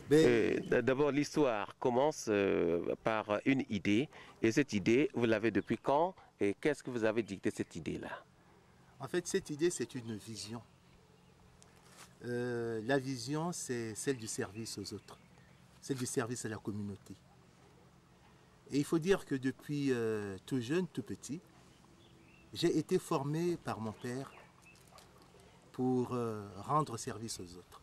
D'abord, l'histoire commence par une idée. Et cette idée, vous l'avez depuis quand? Et qu'est-ce que vous avez dicté cette idée-là? En fait, cette idée, c'est une vision. La vision, c'est celle du service aux autres, celle du service à la communauté. Et il faut dire que depuis tout jeune, tout petit, j'ai été formé par mon père pour rendre service aux autres.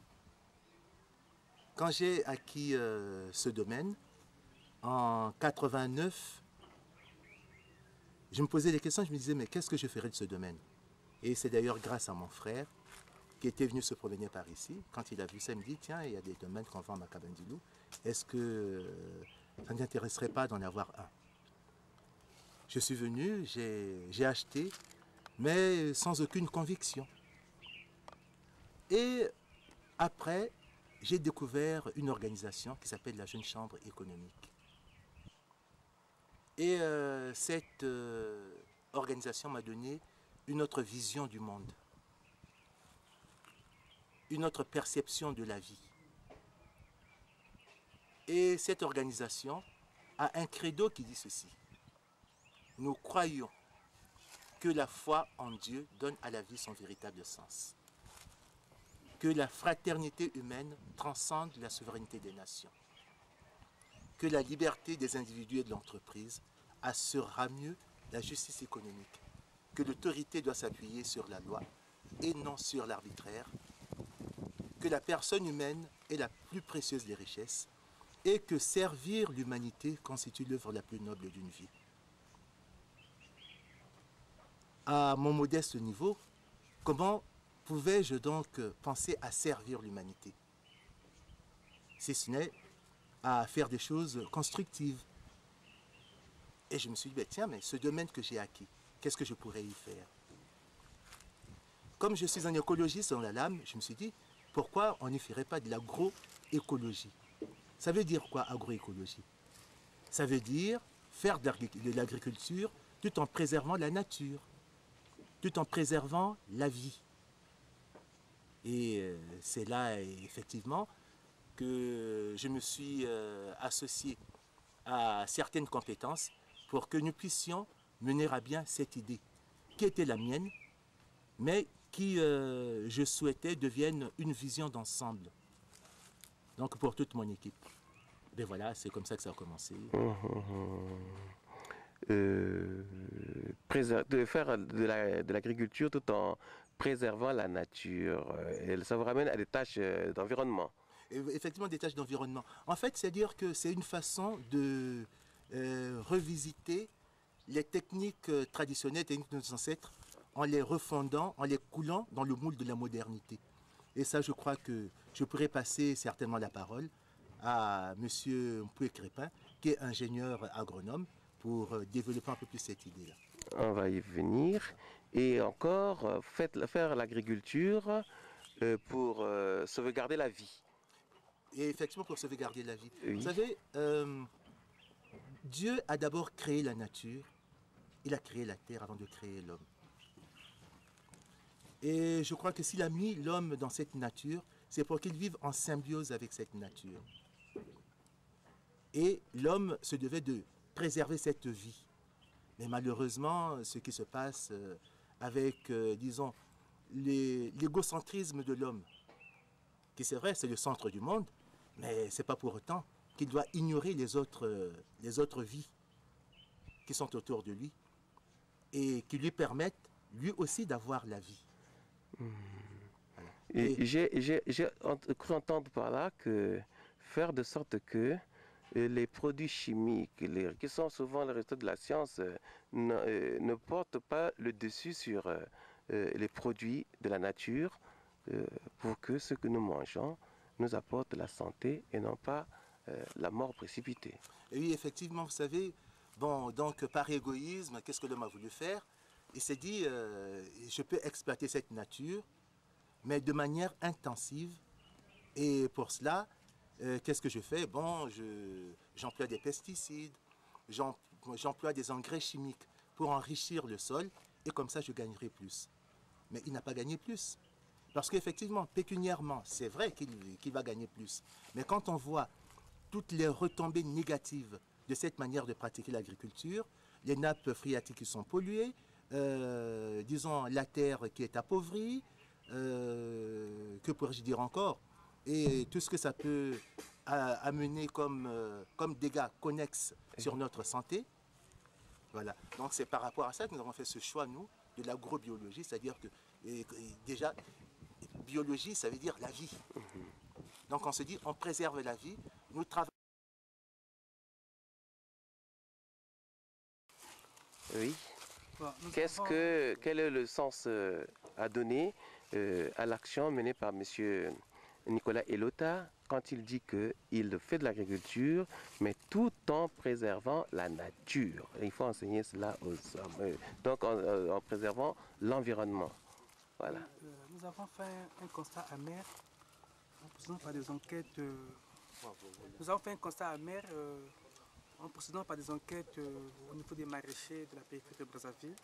Quand j'ai acquis ce domaine, en 89, je me posais des questions, je me disais, mais qu'est-ce que je ferais de ce domaine? Et c'est d'ailleurs grâce à mon frère qui était venu se promener par ici. Quand il a vu ça, il me dit, tiens, il y a des domaines qu'on vend à Makabandilou. Est-ce que ça ne t'intéresserait pas d'en avoir un? Je suis venu, j'ai acheté, mais sans aucune conviction. Et après, j'ai découvert une organisation qui s'appelle la Jeune Chambre économique. Et cette organisation m'a donné une autre vision du monde, une autre perception de la vie. Et cette organisation a un credo qui dit ceci. Nous croyons que la foi en Dieu donne à la vie son véritable sens. Que la fraternité humaine transcende la souveraineté des nations. Que la liberté des individus et de l'entreprise assurera mieux la justice économique. Que l'autorité doit s'appuyer sur la loi et non sur l'arbitraire. Que la personne humaine est la plus précieuse des richesses et que servir l'humanité constitue l'œuvre la plus noble d'une vie. À mon modeste niveau, comment pouvais-je donc penser à servir l'humanité? Si ce n'est à faire des choses constructives. Et je me suis dit, ben tiens, mais ce domaine que j'ai acquis, qu'est-ce que je pourrais y faire? Comme je suis un écologiste dans la lame, je me suis dit, pourquoi on ne ferait pas de l'agroécologie? Ça veut dire quoi, agroécologie? Ça veut dire faire de l'agriculture tout en préservant la nature, tout en préservant la vie. Et c'est là, effectivement, que je me suis associé à certaines compétences pour que nous puissions mener à bien cette idée, qui était la mienne, mais qui, je souhaitais, devienne une vision d'ensemble. Donc pour toute mon équipe. Ben voilà, c'est comme ça que ça a commencé. De faire de l'agriculture tout en préservant la nature. Et ça vous ramène à des tâches d'environnement. Effectivement, des tâches d'environnement. En fait, c'est-à-dire que c'est une façon de revisiter les techniques traditionnelles, techniques de nos ancêtres, en les refondant, en les coulant dans le moule de la modernité. Et ça, je crois que je pourrais passer certainement la parole à M. Mpoué-Crépin, qui est ingénieur agronome, pour développer un peu plus cette idée-là. On va y venir. Et encore, faire l'agriculture pour sauvegarder la vie. Et effectivement, pour sauvegarder la vie. Oui. Vous savez, Dieu a d'abord créé la nature, il a créé la terre avant de créer l'homme. Et je crois que s'il a mis l'homme dans cette nature, c'est pour qu'il vive en symbiose avec cette nature. Et l'homme se devait de préserver cette vie. Mais malheureusement, ce qui se passe avec, disons, l'égocentrisme de l'homme, qui c'est vrai, c'est le centre du monde, mais ce n'est pas pour autant qu'il doit ignorer les autres vies qui sont autour de lui et qui lui permettent, lui aussi, d'avoir la vie. Voilà. Et j'ai cru entendre par là que faire de sorte que les produits chimiques, qui sont souvent le résultat de la science, ne portent pas le dessus sur les produits de la nature pour que ce que nous mangeons nous apporte la santé et non pas la mort précipitée. Et oui, effectivement, vous savez, bon, donc par égoïsme, qu'est-ce que l'homme a voulu faire? Il s'est dit, je peux exploiter cette nature, mais de manière intensive. Et pour cela, qu'est-ce que je fais? Bon, j'emploie des pesticides, j'emploie des engrais chimiques pour enrichir le sol, et comme ça, je gagnerai plus. Mais il n'a pas gagné plus. Parce qu'effectivement, pécuniairement, c'est vrai qu'il va gagner plus. Mais quand on voit toutes les retombées négatives de cette manière de pratiquer l'agriculture, les nappes phréatiques qui sont polluées, disons la terre qui est appauvrie, que pourrais-je dire encore, et tout ce que ça peut amener comme dégâts connexes sur notre santé. Voilà. Donc c'est par rapport à ça que nous avons fait ce choix, nous, de l'agrobiologie, c'est-à-dire que déjà, biologie, ça veut dire la vie. Donc on se dit, on préserve la vie, nous travaillons. Oui. Quel est le sens à donner à l'action menée par M. Nicolas Elota quand il dit qu'il fait de l'agriculture, mais tout en préservant la nature? Il faut enseigner cela aux hommes. Donc en préservant l'environnement. Voilà. Nous avons fait un constat amer en procédant par des enquêtes. Nous avons fait un constat amer en procédant par des enquêtes au niveau des maraîchers de la périphérie de Brazzaville.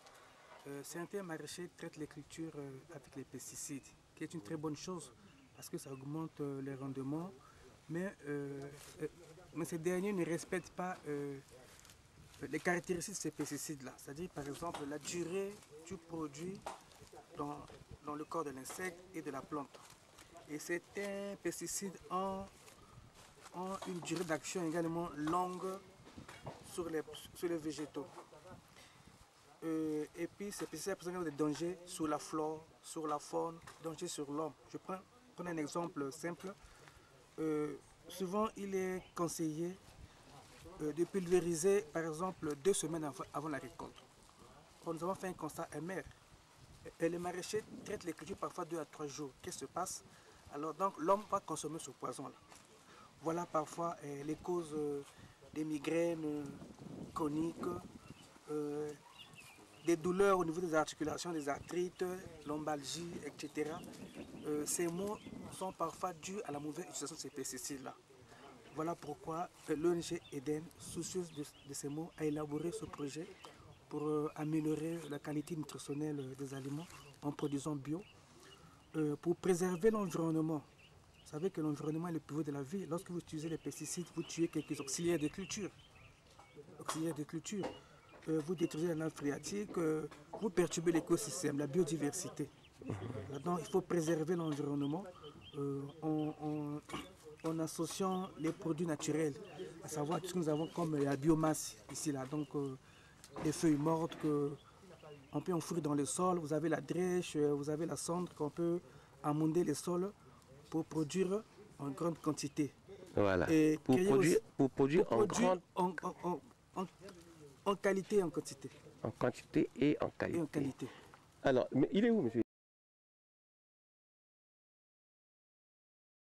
Certains maraîchers traitent les cultures avec les pesticides, qui est une très bonne chose parce que ça augmente les rendements, mais ces derniers ne respectent pas les caractéristiques de ces pesticides-là. C'est-à-dire par exemple la durée du produit dans le corps de l'insecte et de la plante. Et certains pesticides ont une durée d'action également longue sur les végétaux. Et puis ces pesticides présentent des dangers sur la flore, sur la faune, dangers sur l'homme. Je prends un exemple simple. Souvent il est conseillé de pulvériser par exemple 2 semaines avant la récolte. Nous avons fait un constat amer. Et les maraîchers traitent les cultures parfois 2 à 3 jours. Qu'est-ce qui se passe? Alors donc l'homme va consommer ce poison-là. Voilà parfois les causes des migraines chroniques, des douleurs au niveau des articulations, des arthrites, lombalgie, etc. Ces maux sont parfois dus à la mauvaise utilisation de ces pesticides-là. Voilà pourquoi l'ONG Eden, soucieuse de ces maux, a élaboré ce projet pour améliorer la qualité nutritionnelle des aliments en produisant bio, pour préserver l'environnement. Vous savez que l'environnement est le pivot de la vie. Lorsque vous utilisez les pesticides, vous tuez quelques auxiliaires de culture. Vous détruisez la nappe phréatique, vous perturbez l'écosystème, la biodiversité. Donc il faut préserver l'environnement en associant les produits naturels, à savoir tout ce que nous avons comme la biomasse ici, là. Donc les feuilles mortes qu'on peut enfouir dans le sol, vous avez la drèche, vous avez la cendre qu'on peut amender les sols pour produire en grande quantité. Voilà. Et pour produire en qualité et en quantité. En quantité et en qualité. Et en qualité. Alors, mais il est où, monsieur?